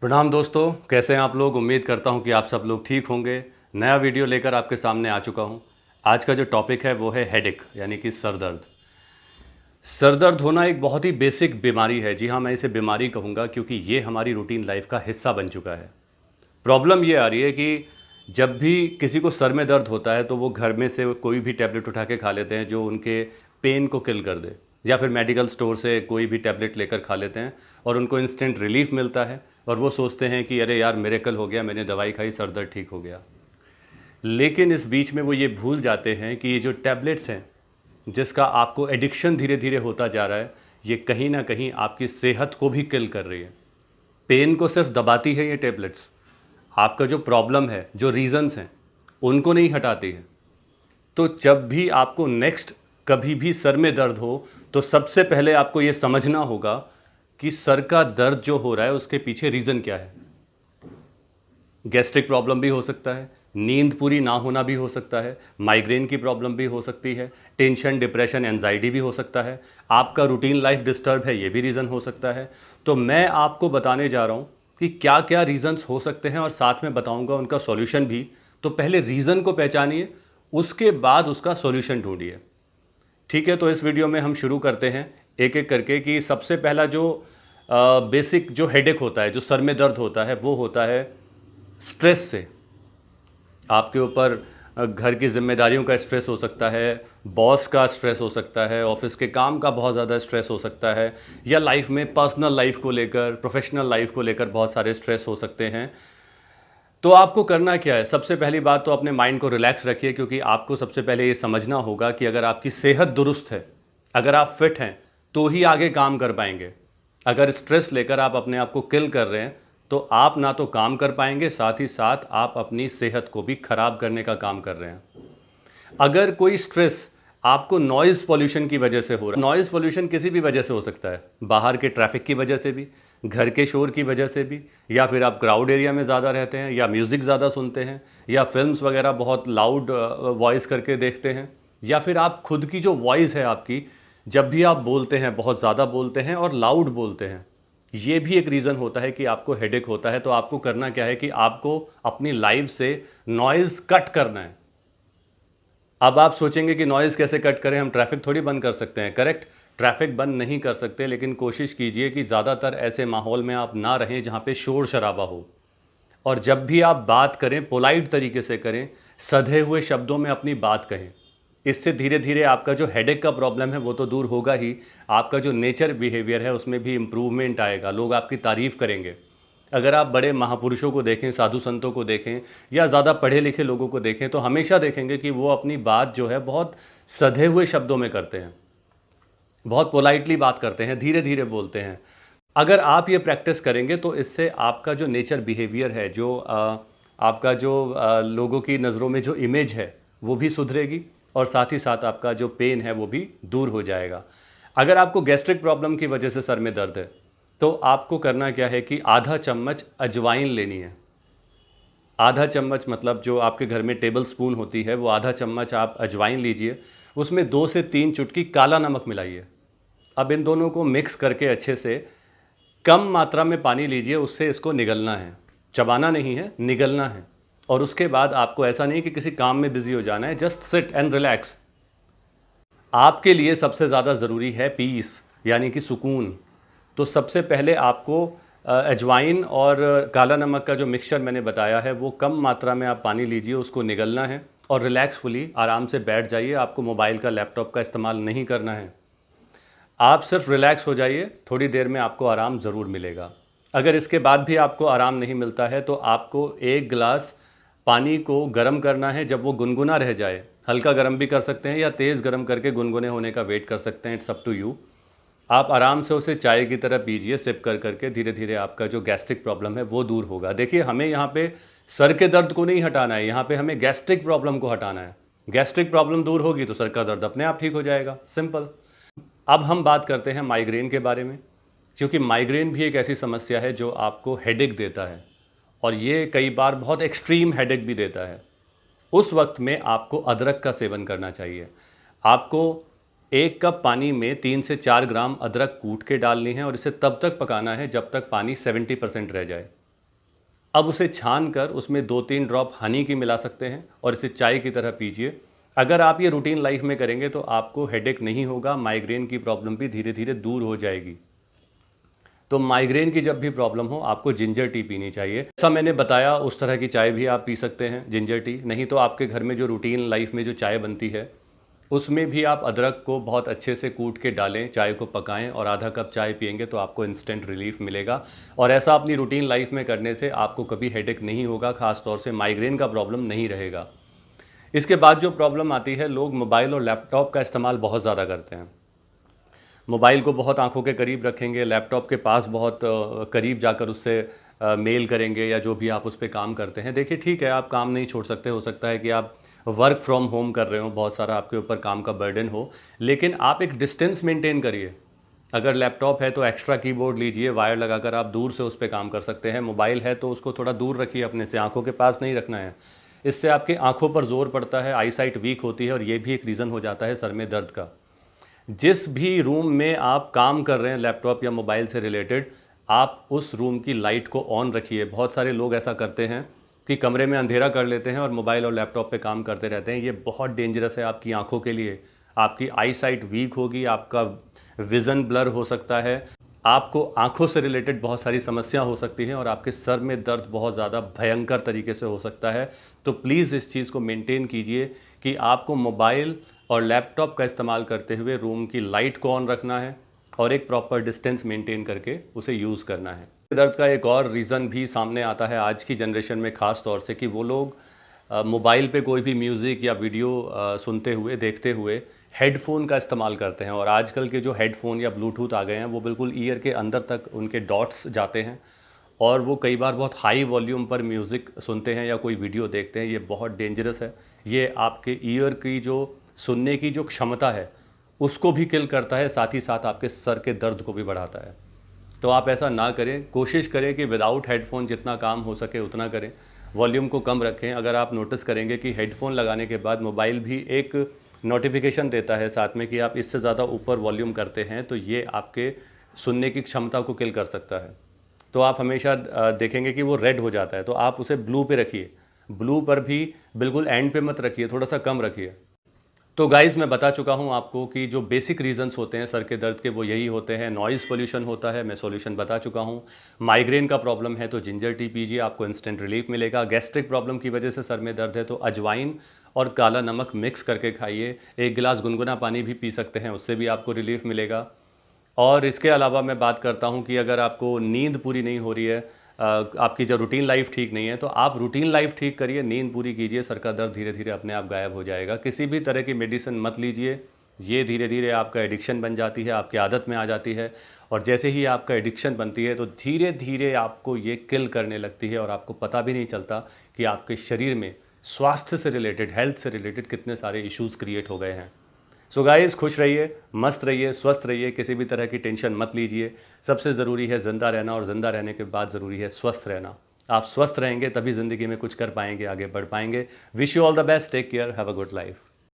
प्रणाम दोस्तों, कैसे हैं आप लोग। उम्मीद करता हूं कि आप सब लोग ठीक होंगे। नया वीडियो लेकर आपके सामने आ चुका हूं। आज का जो टॉपिक है वो है हेडेक यानी कि सर दर्द। सर दर्द होना एक बहुत ही बेसिक बीमारी है। जी हाँ, मैं इसे बीमारी कहूँगा क्योंकि ये हमारी रूटीन लाइफ का हिस्सा बन चुका है। प्रॉब्लम ये आ रही है कि जब भी किसी को सर में दर्द होता है तो वो घर में से कोई भी टैबलेट उठा के खा लेते हैं जो उनके पेन को किल कर दे, या फिर मेडिकल स्टोर से कोई भी टैबलेट लेकर खा लेते हैं और उनको इंस्टेंट रिलीफ मिलता है और वो सोचते हैं कि अरे यार मिरेकल हो गया, मैंने दवाई खाई, सर दर्द ठीक हो गया। लेकिन इस बीच में वो ये भूल जाते हैं कि ये जो टैबलेट्स हैं जिसका आपको एडिक्शन धीरे धीरे होता जा रहा है, ये कहीं ना कहीं आपकी सेहत को भी किल कर रही है। पेन को सिर्फ दबाती है ये टैबलेट्स, आपका जो प्रॉब्लम है, जो रीजंस हैं, उनको नहीं हटाती है। तो जब भी आपको नेक्स्ट कभी भी सर में दर्द हो तो सबसे पहले आपको ये समझना होगा कि सर का दर्द जो हो रहा है उसके पीछे रीज़न क्या है। गैस्ट्रिक प्रॉब्लम भी हो सकता है, नींद पूरी ना होना भी हो सकता है, माइग्रेन की प्रॉब्लम भी हो सकती है, टेंशन, डिप्रेशन, एंजाइटी भी हो सकता है, आपका रूटीन लाइफ डिस्टर्ब है, ये भी रीज़न हो सकता है। तो मैं आपको बताने जा रहा हूँ कि क्या क्या रीज़न्स हो सकते हैं और साथ में बताऊँगा उनका सॉल्यूशन भी। तो पहले रीज़न को पहचानिए, उसके बाद उसका सॉल्यूशन ढूंढिए। ठीक है, तो इस वीडियो में हम शुरू करते हैं एक एक करके कि सबसे पहला जो बेसिक जो हेडेक होता है, जो सर में दर्द होता है, वो होता है स्ट्रेस से। आपके ऊपर घर की जिम्मेदारियों का स्ट्रेस हो सकता है, बॉस का स्ट्रेस हो सकता है, ऑफिस के काम का बहुत ज़्यादा स्ट्रेस हो सकता है, या लाइफ में पर्सनल लाइफ को लेकर, प्रोफेशनल लाइफ को लेकर बहुत सारे स्ट्रेस हो सकते हैं। तो आपको करना क्या है? सबसे पहली बात तो अपने माइंड को रिलैक्स रखिए, क्योंकि आपको सबसे पहले ये समझना होगा कि अगर आपकी सेहत दुरुस्त है, अगर आप फिट हैं, तो ही आगे काम कर पाएंगे। अगर स्ट्रेस लेकर आप अपने आप को किल कर रहे हैं तो आप ना तो काम कर पाएंगे, साथ ही साथ आप अपनी सेहत को भी खराब करने का काम कर रहे हैं। अगर कोई स्ट्रेस आपको नॉइज़ पॉल्यूशन की वजह से हो रहा है, नॉइज़ पॉल्यूशन किसी भी वजह से हो सकता है, बाहर के ट्रैफिक की वजह से भी, घर के शोर की वजह से भी, या फिर आप क्राउड एरिया में ज़्यादा रहते हैं, या म्यूज़िक ज़्यादा सुनते हैं, या फिल्म्स वगैरह बहुत लाउड वॉइस करके देखते हैं, या फिर आप खुद की जो वॉइस है आपकी, जब भी आप बोलते हैं बहुत ज़्यादा बोलते हैं और लाउड बोलते हैं, ये भी एक रीज़न होता है कि आपको हेडेक होता है। तो आपको करना क्या है कि आपको अपनी लाइफ से नॉइज़ कट करना है। अब आप सोचेंगे कि नॉइज़ कैसे कट करें, हम ट्रैफिक थोड़ी बंद कर सकते हैं। करेक्ट, ट्रैफिक बंद नहीं कर सकते, लेकिन कोशिश कीजिए कि ज़्यादातर ऐसे माहौल में आप ना रहें जहाँ पे शोर शराबा हो। और जब भी आप बात करें पोलाइट तरीके से करें, सधे हुए शब्दों में अपनी बात कहें। इससे धीरे धीरे आपका जो हेडेक का प्रॉब्लम है वो तो दूर होगा ही, आपका जो नेचर बिहेवियर है उसमें भी इम्प्रूवमेंट आएगा, लोग आपकी तारीफ़ करेंगे। अगर आप बड़े महापुरुषों को देखें, साधु संतों को देखें, या ज़्यादा पढ़े लिखे लोगों को देखें, तो हमेशा देखेंगे कि वो अपनी बात जो है बहुत सधे हुए शब्दों में करते हैं, बहुत पोलाइटली बात करते हैं, धीरे धीरे बोलते हैं। अगर आप ये प्रैक्टिस करेंगे तो इससे आपका जो नेचर बिहेवियर है, जो आपका जो लोगों की नज़रों में जो इमेज है वो भी सुधरेगी, और साथ ही साथ आपका जो पेन है वो भी दूर हो जाएगा। अगर आपको गैस्ट्रिक प्रॉब्लम की वजह से सर में दर्द है तो आपको करना क्या है कि आधा चम्मच अजवाइन लेनी है। आधा चम्मच मतलब जो आपके घर में टेबल स्पून होती है वो आधा चम्मच आप अजवाइन लीजिए, उसमें 2 से 3 चुटकी काला नमक मिलाइए। अब इन दोनों को मिक्स करके अच्छे से कम मात्रा में पानी लीजिए, उससे इसको निगलना है, चबाना नहीं है, निगलना है। और उसके बाद आपको ऐसा नहीं कि किसी काम में बिजी हो जाना है, जस्ट सिट एंड रिलैक्स। आपके लिए सबसे ज़्यादा ज़रूरी है पीस, यानी कि सुकून। तो सबसे पहले आपको अजवाइन और काला नमक का जो मिक्सचर मैंने बताया है वो कम मात्रा में आप पानी लीजिए, उसको निगलना है और रिलैक्सफुली आराम से बैठ जाइए। आपको मोबाइल का, लैपटॉप का इस्तेमाल नहीं करना है, आप सिर्फ रिलैक्स हो जाइए, थोड़ी देर में आपको आराम ज़रूर मिलेगा। अगर इसके बाद भी आपको आराम नहीं मिलता है तो आपको 1 गिलास पानी को गर्म करना है, जब वो गुनगुना रह जाए, हल्का गर्म भी कर सकते हैं या तेज़ गर्म करके गुनगुने होने का वेट कर सकते हैं, इट्स अप टू यू। आप आराम से उसे चाय की तरह पीजिए, सिप कर करके। धीरे धीरे आपका जो गैस्ट्रिक प्रॉब्लम है वो दूर होगा। देखिए, हमें यहाँ पे सर के दर्द को नहीं हटाना है, यहाँ पे हमें गैस्ट्रिक प्रॉब्लम को हटाना है। गैस्ट्रिक प्रॉब्लम दूर होगी तो सर का दर्द अपने आप ठीक हो जाएगा, सिंपल। अब हम बात करते हैं माइग्रेन के बारे में, क्योंकि माइग्रेन भी एक ऐसी समस्या है जो आपको हेडेक देता है, और ये कई बार बहुत एक्सट्रीम हेडेक भी देता है। उस वक्त में आपको अदरक का सेवन करना चाहिए। आपको 1 कप पानी में 3 से 4 ग्राम अदरक कूट के डालनी है और इसे तब तक पकाना है जब तक पानी 70% रह जाए। अब उसे छान कर उसमें 2-3 ड्रॉप हनी की मिला सकते हैं और इसे चाय की तरह पीजिए। अगर आप ये रूटीन लाइफ में करेंगे तो आपको हेडेक नहीं होगा, माइग्रेन की प्रॉब्लम भी धीरे धीरे दूर हो जाएगी। तो माइग्रेन की जब भी प्रॉब्लम हो आपको जिंजर टी पीनी चाहिए। ऐसा मैंने बताया उस तरह की चाय भी आप पी सकते हैं, जिंजर टी। नहीं तो आपके घर में जो रूटीन लाइफ में जो चाय बनती है उसमें भी आप अदरक को बहुत अच्छे से कूट के डालें, चाय को पकाएं और आधा कप चाय पिएंगे तो आपको इंस्टेंट रिलीफ मिलेगा। और ऐसा अपनी रूटीन लाइफ में करने से आपको कभी हेडेक नहीं होगा, ख़ास तौर से माइग्रेन का प्रॉब्लम नहीं रहेगा। इसके बाद जो प्रॉब्लम आती है, लोग मोबाइल और लैपटॉप का इस्तेमाल बहुत ज़्यादा करते हैं। मोबाइल को बहुत आंखों के करीब रखेंगे, लैपटॉप के पास बहुत करीब जाकर उससे मेल करेंगे या जो भी आप उस पर काम करते हैं। देखिए ठीक है, आप काम नहीं छोड़ सकते, हो सकता है कि आप वर्क फ्रॉम होम कर रहे हो, बहुत सारा आपके ऊपर काम का बर्डन हो, लेकिन आप एक डिस्टेंस मेंटेन करिए। अगर लैपटॉप है तो एक्स्ट्रा कीबोर्ड लीजिए, वायर लगाकर आप दूर से उस पर काम कर सकते हैं। मोबाइल है तो उसको थोड़ा दूर रखिए, अपने से आंखों के पास नहीं रखना है। इससे आपके आंखों पर जोर पड़ता है, आई साइट वीक होती है और ये भी एक रीज़न हो जाता है सर में दर्द का। जिस भी रूम में आप काम कर रहे हैं लैपटॉप या मोबाइल से रिलेटेड, आप उस रूम की लाइट को ऑन रखिए। बहुत सारे लोग ऐसा करते हैं कि कमरे में अंधेरा कर लेते हैं और मोबाइल और लैपटॉप पे काम करते रहते हैं। ये बहुत डेंजरस है आपकी आंखों के लिए। आपकी आई साइट वीक होगी, आपका विज़न ब्लर हो सकता है, आपको आंखों से रिलेटेड बहुत सारी समस्या हो सकती हैं और आपके सर में दर्द बहुत ज़्यादा भयंकर तरीके से हो सकता है। तो प्लीज़ इस चीज़ को मेंटेन कीजिए कि आपको मोबाइल और लैपटॉप का इस्तेमाल करते हुए रूम की लाइट को ऑन रखना है और एक प्रॉपर डिस्टेंस मेंटेन करके उसे यूज़ करना है। दर्द का एक और रीज़न भी सामने आता है आज की जनरेशन में, ख़ास तौर से कि वो लोग मोबाइल पे कोई भी म्यूज़िक या वीडियो सुनते हुए, देखते हुए हेडफोन का इस्तेमाल करते हैं। और आजकल के जो हेडफोन या ब्लूटूथ आ गए हैं वो बिल्कुल ईयर के अंदर तक उनके डॉट्स जाते हैं और वो कई बार बहुत हाई वॉल्यूम पर म्यूज़िक सुनते हैं या कोई वीडियो देखते हैं। ये बहुत डेंजरस है। ये आपके ईयर की जो सुनने की जो क्षमता है उसको भी किल करता है, साथ ही साथ आपके सर के दर्द को भी बढ़ाता है। तो आप ऐसा ना करें, कोशिश करें कि विदाउट हेडफोन जितना काम हो सके उतना करें, वॉल्यूम को कम रखें। अगर आप नोटिस करेंगे कि हेडफोन लगाने के बाद मोबाइल भी एक नोटिफिकेशन देता है साथ में कि आप इससे ज़्यादा ऊपर वॉल्यूम करते हैं, तो ये आपके सुनने की क्षमता को किल कर सकता है। तो आप हमेशा देखेंगे कि वो रेड हो जाता है, तो आप उसे ब्लू पे रखिए। ब्लू पर भी बिल्कुल एंड पे मत रखिए, थोड़ा सा कम रखिए। तो गाइज़ मैं बता चुका हूँ आपको कि जो बेसिक रीजंस होते हैं सर के दर्द के वो यही होते हैं। नॉइज़ पोल्यूशन होता है, मैं सॉल्यूशन बता चुका हूँ। माइग्रेन का प्रॉब्लम है तो जिंजर टी पीजिए, आपको इंस्टेंट रिलीफ मिलेगा। गैस्ट्रिक प्रॉब्लम की वजह से सर में दर्द है तो अजवाइन और काला नमक मिक्स करके खाइए। एक गिलास गुनगुना पानी भी पी सकते हैं, उससे भी आपको रिलीफ मिलेगा। और इसके अलावा मैं बात करता हूँ कि अगर आपको नींद पूरी नहीं हो रही है, आपकी जो रूटीन लाइफ ठीक नहीं है, तो आप रूटीन लाइफ ठीक करिए, नींद पूरी कीजिए, सर का दर्द धीरे धीरे अपने आप गायब हो जाएगा। किसी भी तरह की मेडिसिन मत लीजिए, ये धीरे धीरे आपका एडिक्शन बन जाती है, आपकी आदत में आ जाती है। और जैसे ही आपका एडिक्शन बनती है तो धीरे धीरे आपको ये किल करने लगती है और आपको पता भी नहीं चलता कि आपके शरीर में स्वास्थ्य से रिलेटेड, हेल्थ से रिलेटेड कितने सारे इश्यूज़ क्रिएट हो गए हैं। सो गाइस, खुश रहिए, मस्त रहिए, स्वस्थ रहिए, किसी भी तरह की टेंशन मत लीजिए। सबसे ज़रूरी है ज़िंदा रहना और ज़िंदा रहने के बाद ज़रूरी है स्वस्थ रहना। आप स्वस्थ रहेंगे तभी ज़िंदगी में कुछ कर पाएंगे, आगे बढ़ पाएंगे। Wish you all the best, take care, have a good life.